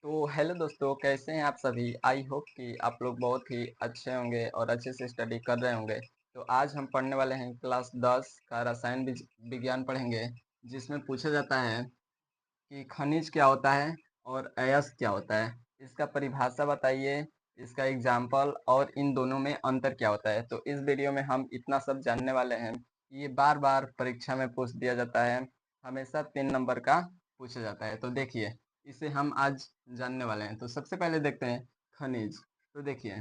तो हेलो दोस्तों, कैसे हैं आप सभी? आई होप कि आप लोग बहुत ही अच्छे होंगे और अच्छे से स्टडी कर रहे होंगे। तो आज हम पढ़ने वाले हैं क्लास 10 का रसायन विज्ञान पढ़ेंगे, जिसमें पूछा जाता है कि खनिज क्या होता है और अयस्क क्या होता है। इसका परिभाषा बताइए, इसका एग्जाम्पल और इन दोनों में अंतर क्या होता है। तो इस वीडियो में हम इतना सब जानने वाले हैं कि ये बार बार परीक्षा में पूछ दिया जाता है। हमेशा 3 नंबर का पूछा जाता है। तो देखिए, इसे हम आज जानने वाले हैं। तो सबसे पहले देखते हैं खनिज। तो देखिए,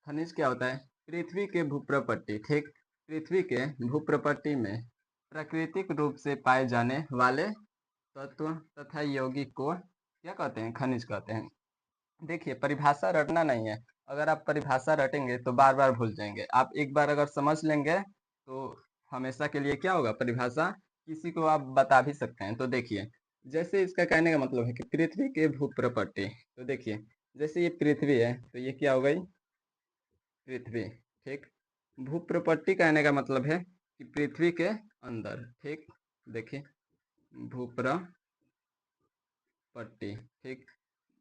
खनिज क्या होता है? पृथ्वी के भूप्रपट्टी, ठीक, पृथ्वी के भूप्रपट्टी में प्राकृतिक रूप से पाए जाने वाले तत्व तथा यौगिक को क्या कहते हैं? खनिज कहते हैं। देखिए, परिभाषा रटना नहीं है। अगर आप परिभाषा रटेंगे तो बार बार भूल जाएंगे। आप एक बार अगर समझ लेंगे तो हमेशा के लिए क्या होगा, परिभाषा किसी को आप बता भी सकते हैं। तो देखिए, जैसे इसका कहने का मतलब है कि पृथ्वी के भूप्रपट्टी। तो देखिए, जैसे ये पृथ्वी है तो ये क्या हो गई? पृथ्वी, ठीक। भूप्रपट्टी कहने का मतलब है कि पृथ्वी के अंदर, ठीक। देखिए, भूप्रपट्टी, ठीक।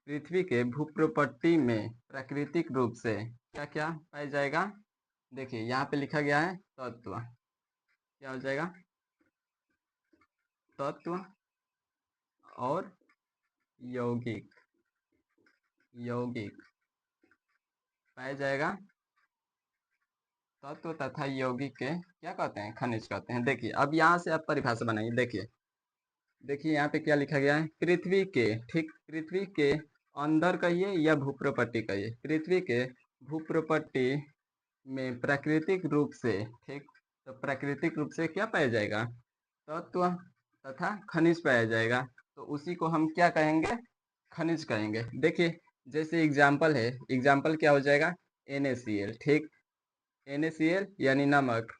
पृथ्वी के भूप्रपट्टी में प्राकृतिक रूप से क्या क्या पाया जाएगा? देखिए, यहाँ पे लिखा गया है तत्व। क्या हो जाएगा? तत्व और यौगिक, यौगिक पाया जाएगा। तत्व तथा यौगिक के क्या कहते हैं? खनिज कहते हैं। देखिए, अब यहाँ से आप परिभाषा बनाइए। देखिए, देखिए यहाँ पे क्या लिखा गया है? पृथ्वी के, ठीक, पृथ्वी के अंदर कहिए या भूप्रपट्टी कहिए, पृथ्वी के भूप्रपट्टी में प्राकृतिक रूप से, ठीक। तो प्राकृतिक रूप से क्या पाया जाएगा? तत्व तथा खनिज पाया जाएगा। तो उसी को हम क्या कहेंगे? खनिज कहेंगे। देखिए, जैसे एग्जाम्पल है, एग्जाम्पल क्या हो जाएगा? NaCl, ठीक। NaCl यानी नमक।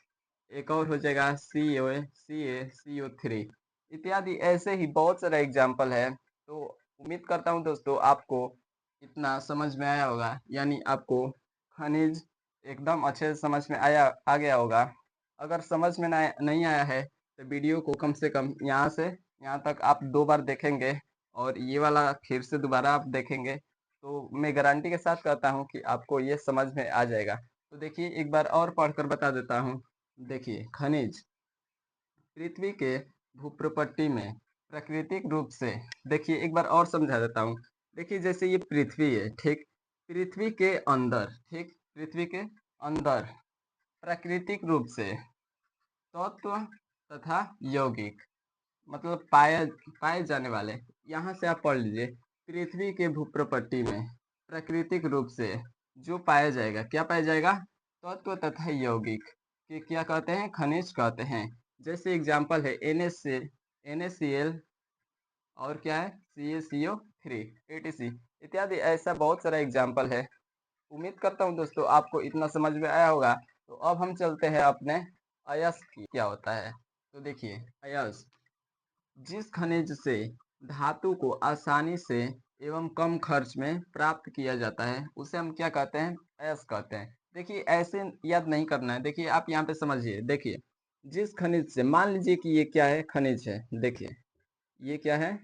एक और हो जाएगा CaCO3 इत्यादि। ऐसे ही बहुत सारा एग्जाम्पल है। तो उम्मीद करता हूँ दोस्तों आपको इतना समझ में आया होगा, यानी आपको खनिज एकदम अच्छे से समझ में आ गया होगा। अगर समझ में नहीं आया है तो वीडियो को कम से कम यहाँ से यहाँ तक आप 2 बार देखेंगे और ये वाला फिर से दोबारा आप देखेंगे तो मैं गारंटी के साथ कहता हूँ कि आपको ये समझ में आ जाएगा। तो देखिए, एक बार और पढ़कर बता देता हूँ। देखिए, खनिज पृथ्वी के भूप्रपट्टी में प्राकृतिक रूप से, देखिए एक बार और समझा देता हूँ। देखिए, जैसे ये पृथ्वी है, ठीक, पृथ्वी के अंदर, ठीक, पृथ्वी के अंदर प्राकृतिक रूप से तत्व तथा यौगिक, मतलब पाए जाने वाले। यहाँ से आप पढ़ लीजिए, पृथ्वी के भूप्रपट्टी में प्राकृतिक रूप से जो पाया जाएगा, क्या पाया जाएगा? तत्व तथा यौगिक के क्या कहते हैं? खनिज कहते हैं। जैसे एग्जाम्पल है NaCl और क्या है? CaCO3 etc इत्यादि। ऐसा बहुत सारा एग्जाम्पल है। उम्मीद करता हूँ दोस्तों आपको इतना समझ में आया होगा। तो अब हम चलते हैं अपने अयस्क की क्या होता है। तो देखिए, अयस्क जिस खनिज से धातु को आसानी से एवं कम खर्च में प्राप्त किया जाता है उसे हम क्या कहते हैं? अयस्क कहते हैं। देखिए, ऐसे याद नहीं करना है। देखिए, आप यहाँ पे समझिए। देखिए, जिस खनिज से, मान लीजिए कि ये क्या है? खनिज है। देखिए, ये क्या है?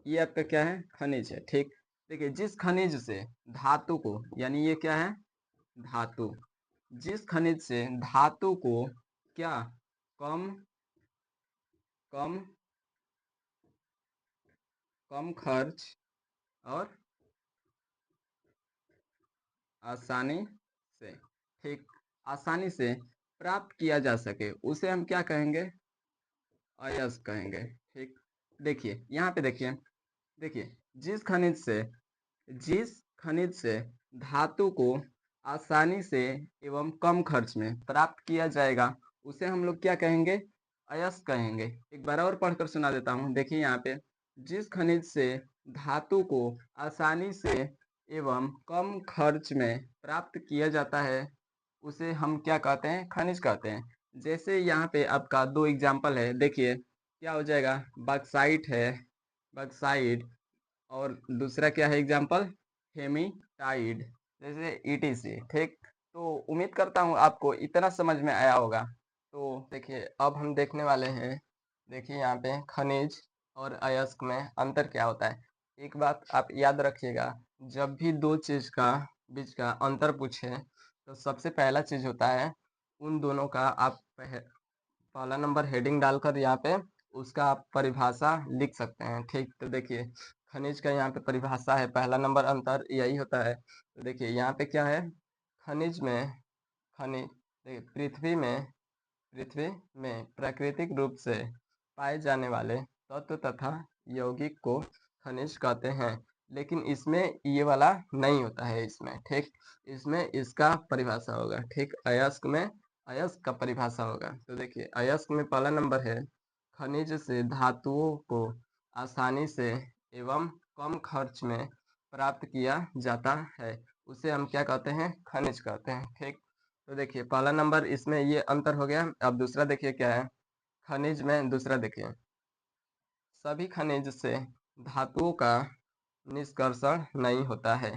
ये आपका क्या है? खनिज है, ठीक। देखिए, जिस खनिज से धातु को, यानी ये क्या है? धातु। जिस खनिज से धातु को क्या कम कम कम खर्च और आसानी से, ठीक, आसानी से प्राप्त किया जा सके उसे हम क्या कहेंगे? अयस्क कहेंगे, ठीक। देखिए, यहाँ पे देखिए, देखिए, जिस खनिज से जिस खनिज से धातु को आसानी से एवं कम खर्च में प्राप्त किया जाएगा उसे हम लोग क्या कहेंगे? अयस्क कहेंगे। एक बार और पढ़कर सुना देता हूँ। देखिए, यहाँ पे जिस खनिज से धातु को आसानी से एवं कम खर्च में प्राप्त किया जाता है उसे हम क्या कहते हैं? खनिज कहते हैं। जैसे यहाँ पे आपका 2 एग्जाम्पल है। देखिए, क्या हो जाएगा? बक्साइट है, बक्साइट। और दूसरा क्या है एग्जाम्पल? हेमीटाइड, जैसे ETC, ठीक। तो उम्मीद करता हूँ आपको इतना समझ में आया होगा। तो देखिए, अब हम देखने वाले हैं। देखिए, यहाँ पे खनिज और अयस्क में अंतर क्या होता है। एक बात आप याद रखिएगा, जब भी 2 चीज़ का बीच का अंतर पूछे, तो सबसे पहला चीज़ होता है, उन दोनों का आप पहला नंबर हेडिंग डालकर यहाँ पे उसका आप परिभाषा लिख सकते हैं, ठीक? तो देखिए, खनिज का यहाँ पे परिभाषा है, पहला नंबर अंतर यही होता है। तो देखिए, यहाँ पे क्या है? खनिज में खनिज देखिए, पृथ्वी में प्राकृतिक रूप से पाए जाने वाले तत्व तथा यौगिक को खनिज कहते हैं, लेकिन इसमें ये वाला नहीं होता है इसमें, ठीक? इसमें इसका परिभाषा होगा, ठीक? अयस्क में अयस्क का परिभाषा होगा। तो देखिए, अयस्क में पहला नंबर है, खनिज से धातुओं को आसानी से एवं कम खर्च में प्राप्त किया जाता है, उसे हम क्या कहते हैं? खनिज कहते हैं, ठीक? तो देखिए, पहला नंबर इसमें ये अंतर हो गया। अब दूसरा देखिए क्या है? खनिज में दूसरा देखिए, सभी खनिज से धातुओं का निष्कर्षण नहीं होता है,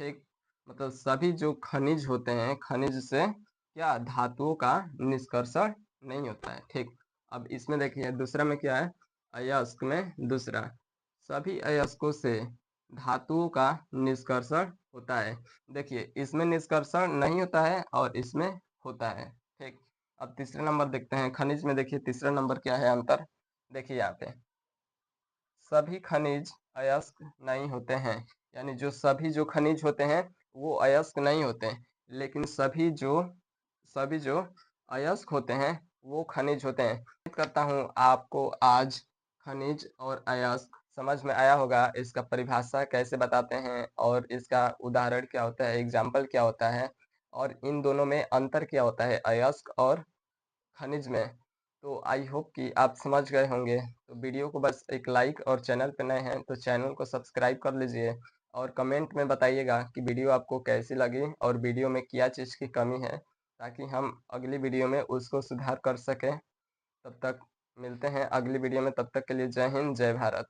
ठीक? मतलब सभी जो खनिज होते हैं, खनिज से क्या धातुओं का निष्कर्षण नहीं होता है, ठीक? अब इसमें देखिए दूसरा में क्या है? अयस्क में दूसरा, सभी अयस्कों से धातुओं का निष्कर्षण होता है। देखिए, इसमें निष्कर्षण नहीं होता है और इसमें होता है, ठीक? अब तीसरा नंबर देखते हैं, खनिज में देखिए तीसरा नंबर क्या है अंतर? देखिए यहाँ पे, सभी खनिज अयस्क नहीं होते हैं, यानी जो सभी जो खनिज होते हैं वो अयस्क नहीं होते हैं, लेकिन सभी जो अयस्क होते हैं वो खनिज होते हैं। उम्मीद करता हूँ आपको आज खनिज और अयस्क समझ में आया होगा, इसका परिभाषा कैसे बताते हैं और इसका उदाहरण क्या होता है, एग्जाम्पल क्या होता है, और इन दोनों में अंतर क्या होता है अयस्क और खनिज में। तो आई होप कि आप समझ गए होंगे। तो वीडियो को बस एक लाइक और चैनल पे नए हैं तो चैनल को सब्सक्राइब कर लीजिए और कमेंट में बताइएगा कि वीडियो आपको कैसी लगी और वीडियो में क्या चीज़ की कमी है, ताकि हम अगली वीडियो में उसको सुधार कर सकें। तब तक मिलते हैं अगली वीडियो में, तब तक के लिए जय हिंद, जय भारत।